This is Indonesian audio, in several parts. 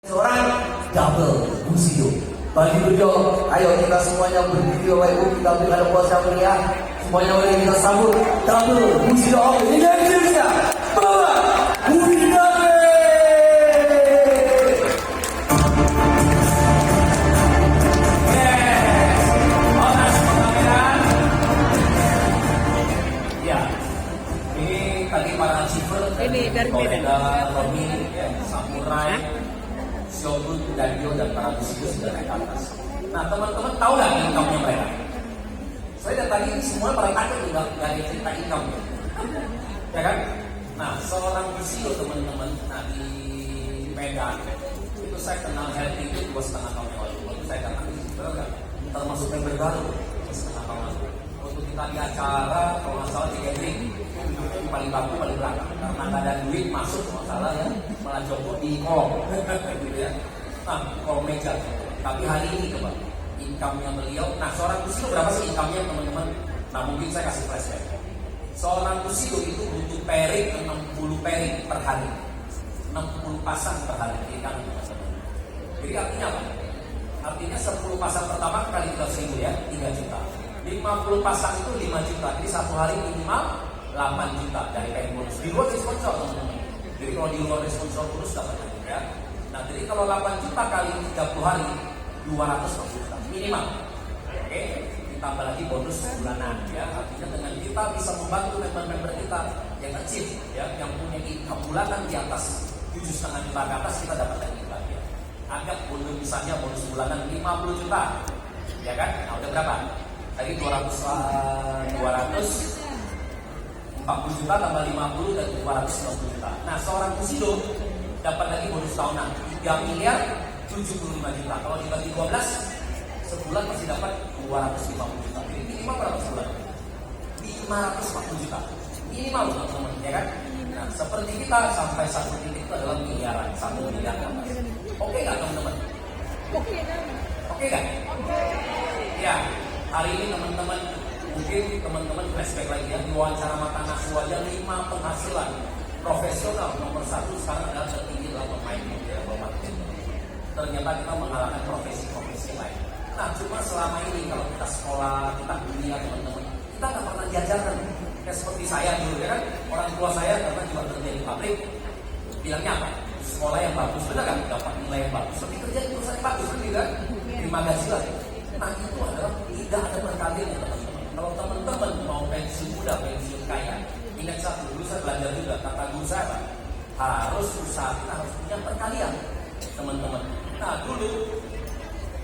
Seorang double Busio. Bagi beliau, ayo kita semuanya berdiri Bapak Ibu, kita berikan puasa meriah. Semuanya boleh kita sambut double Busio Indonesia. Bapak Budidabe. Tadi para achiever ini dari Medan, Romi, Samurai, Shogun, Dario, dan para musikus sudah naik ke atas. Nah, teman-teman tahu nggak income-nya mereka? Saya dari tadi ini semua para takut nggak ada cerita income, ya kan? Nah, seorang musik teman-teman, nah di Medan itu saya kenal Herti itu 2,5 tahun yang lalu. Waktu saya datang di situ kan, termasuk member baru 2,5 tahun lalu. Waktu kita di acara, kalau nggak salah di gathering, paling bagus paling belakang karena nggak ada duit masuk masalah ya, malah Joko di kolom gitu ya. Nah, kolom meja. Tapi hari ini coba income-nya beliau. Nah, seorang kusilo berapa sih income-nya teman-teman? Nah, mungkin saya kasih flashback. Seorang kusilo itu butuh pairing 60 pairing per hari, 60 pasang per hari. Jadi artinya apa? Artinya 10 pasang pertama kali 3.000 ya, 3 juta. 50 pasang itu 5 juta. Jadi satu hari minimal 8 juta dari paying bonus. Di luar sponsor teman-teman. Jadi kalau di luar sponsor bonus dapat ya. Nah, jadi kalau 8 juta kali 30 hari 200 juta minimal. Oke, ditambah lagi bonus bulanan ya. Artinya dengan kita bisa membantu member-member kita yang kecil ya, yang punya income bulanan di atas 7,5 juta ke atas, kita dapat lagi ya. Anggap bonus misalnya bonus bulanan 50 juta. Ya kan? Nah, udah berapa? Tadi 200 40 juta tambah 50 dan 250 juta. Nah, seorang kusilo dapat lagi bonus tahunan 3 miliar 75 juta. Kalau dibagi 12 sebulan masih dapat 250 juta. Jadi minimal berapa sebulan? 540 juta. Minimal teman-teman, ya kan? Nah, seperti kita sampai satu titik itu adalah miliaran, 1 miliar. Oke nggak teman-teman? Oke nggak? Ya, hari ini teman-teman mungkin teman-teman flashback lagi ya, di wawancara mata nafsu aja 5 penghasilan profesional nomor 1 sekarang adalah tertinggi adalah pemain ya, ternyata kita mengalahkan profesi-profesi lain. Nah, cuma selama ini kalau kita sekolah, kita kuliah teman-teman, kita nggak pernah diajarkan kayak seperti saya dulu ya kan, orang tua saya karena juga kerja di pabrik, bilangnya apa? Sekolah yang bagus, benar kan? Dapat nilai yang bagus, tapi kerja di perusahaan yang bagus, benar kan? Terima kasih lah. Nah, itu adalah tidak ada perkalian ya teman-teman. Kalau teman-teman mau pensiun muda, pensiun kaya, ingat satu, dulu saya belajar juga, kata guru saya harus usaha, kita harus punya perkalian teman-teman. Nah dulu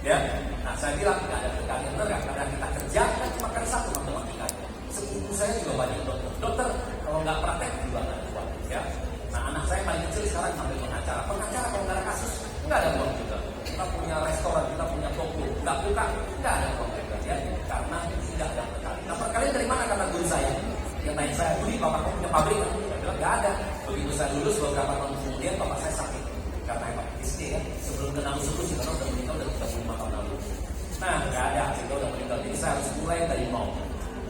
ya, nah saya bilang tidak ada perkalian, benar nggak? Karena kita kerja kan cuma kan satu matematika. Sepupu saya juga banyak dokter, kalau nggak praktek juga nggak ada uang ya. Nah, anak saya paling kecil sekarang ambil pengacara kalau nggak ada kasus nggak ada uang juga. Kita punya restoran, kita punya toko, nggak buka, nggak ada uang juga ya, karena tidak ada perkalian. Nah, perkalian dari mana kata guru saya? Yang tanya saya, Budi, bapak kamu punya pabrik? Saya bilang nggak ada. Begitu saya lulus beberapa tahun kemudian bapak saya sakit karena hepatitis D ya. Sebelum kena usus kita udah meninggal udah 35 tahun lalu. Nah, nggak ada, kita udah meninggal. Jadi saya harus mulai dari nol.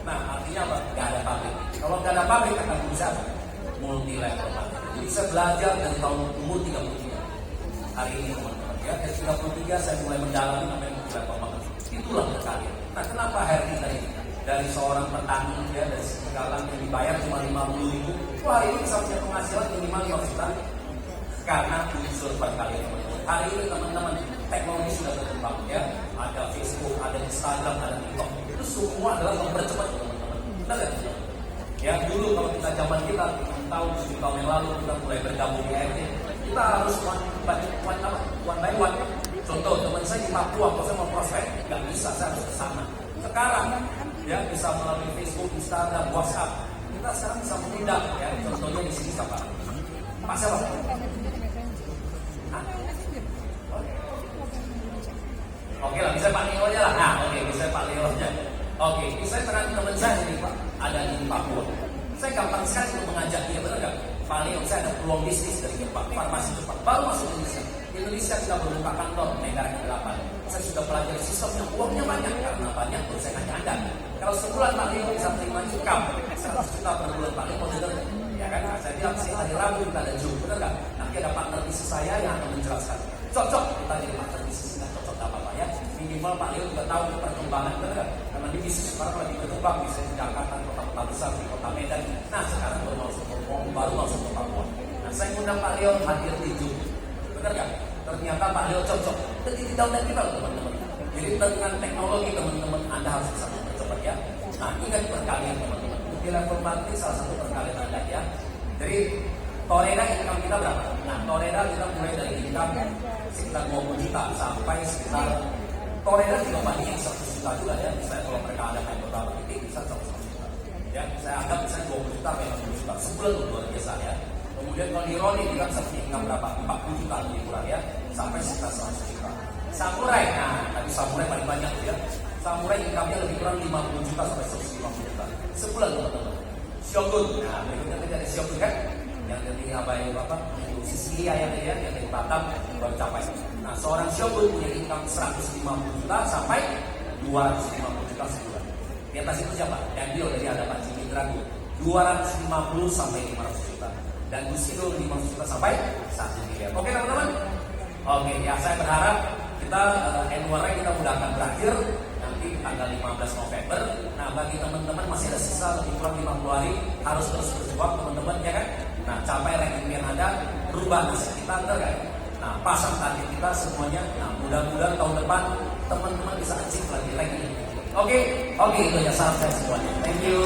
Nah, artinya apa? Nggak ada pabrik. Kalau nggak ada pabrik kata guru saya multi level. Jadi saya belajar dari tahun umur 33. Hari ini teman-teman ya, dari 33 saya mulai mendalami sampai multi level banget. Itulah perkalian. Nah, kenapa Herti tadi? Dari seorang petani ya, dari sekarang yang dibayar cuma 50.000, wah hari ini bisa punya penghasilan minimal 5 juta karena unsur perkalian teman-teman. Hari ini teman-teman teknologi sudah berkembang ya, ada Facebook, ada Instagram, ada TikTok, itu semua adalah mempercepat teman-teman. Benar ya? Ya dulu kalau kita zaman kita 6 tahun 7 tahun yang lalu kita mulai bergabung di RT, kita harus one by one. Contoh teman saya di Papua, kalau saya mau prospek nggak bisa, saya harus ke sana. Sekarang ya bisa melalui Facebook, Instagram, WhatsApp. Kita sekarang bisa menindak ya. Contohnya di sini siapa? Pak siapa? Oke lah, bisa Pak Leo aja lah. Nah, oke, bisa Pak Leo aja. Oke, saya teman saya nih Pak, ada di Papua. Saya gampang sekali untuk mengajak dia, benar nggak? Pak Leo, saya ada peluang bisnis dari Jepang, farmasi Jepang, baru masuk Indonesia. Indonesia kita belum buka kantor, negara ke-8. Saya sudah pelajari sistemnya, uangnya banyak karena banyak baru saya nanya Anda. Kalau sebulan Pak Leo bisa terima income 100 juta per bulan, Pak Leo mau dengar ya kan? Saya bilang sih hari Rabu kita ada Zoom, benar nggak? Nanti ada partner bisnis saya yang akan menjelaskan. cocok kita jadi partner bisnis, nggak cocok nggak apa-apa ya. Minimal Pak Leo juga tahu perkembangan, benar kan? Karena di bisnis sekarang lagi berkembang, bisa di Jakarta, kota-kota besar, di kota Medan. Nah sekarang baru masuk ke Papua. Nah saya undang Pak Leo hadir di Zoom, benar kan? Ternyata Pak Leo cocok. Jadi di download kita teman-teman. Jadi dengan teknologi teman-teman Anda harus bisa mempercepat ya. Nah ingat perkalian teman-teman. Di level marketing salah satu perkalian Anda ya. Jadi Toreda income kita berapa? Nah Toreda kita mulai dari income sekitar 20 juta sampai sekitar Toreda juga bandingin 100 juta juga ya. Misalnya kalau mereka ada kayak beberapa titik bisa 100 juta. Ya saya anggap misalnya 20 juta sampai 60 juta sebulan itu luar biasa ya. Kemudian kalau di Roni kita bisa income berapa? 40 juta lebih kurang ya sampai sekitar 100 juta. Samurai, nah tadi Samurai paling banyak ya. Samurai income-nya lebih kurang 50 juta sampai 150 juta sebulan teman-teman. Shogun, nah berikutnya kita ada Shogun kan, yang dari Abai Bapak, itu Sisilia yang dari Batam baru capai. Nah seorang Shogun punya income 150 juta sampai 250 juta sebulan. Di atas itu siapa? Dan dia dari ada Pak Jimmy Drago 250 sampai 500 juta. Dan Bushido 500 juta sampai 1 miliar. Oke teman-teman? Oke ya saya berharap kita annual kita mudah akan berakhir nanti tanggal 15 November. Nah bagi teman-teman masih ada sisa lebih kurang 50 hari, harus terus berjuang teman-teman ya kan. Nah capai ranking yang ada, rubah nasib kita kan. Nah pasang target kita semuanya. Nah mudah-mudahan tahun depan teman-teman bisa achieve lagi ranking. Oke itu ya saran saya semuanya. Thank you.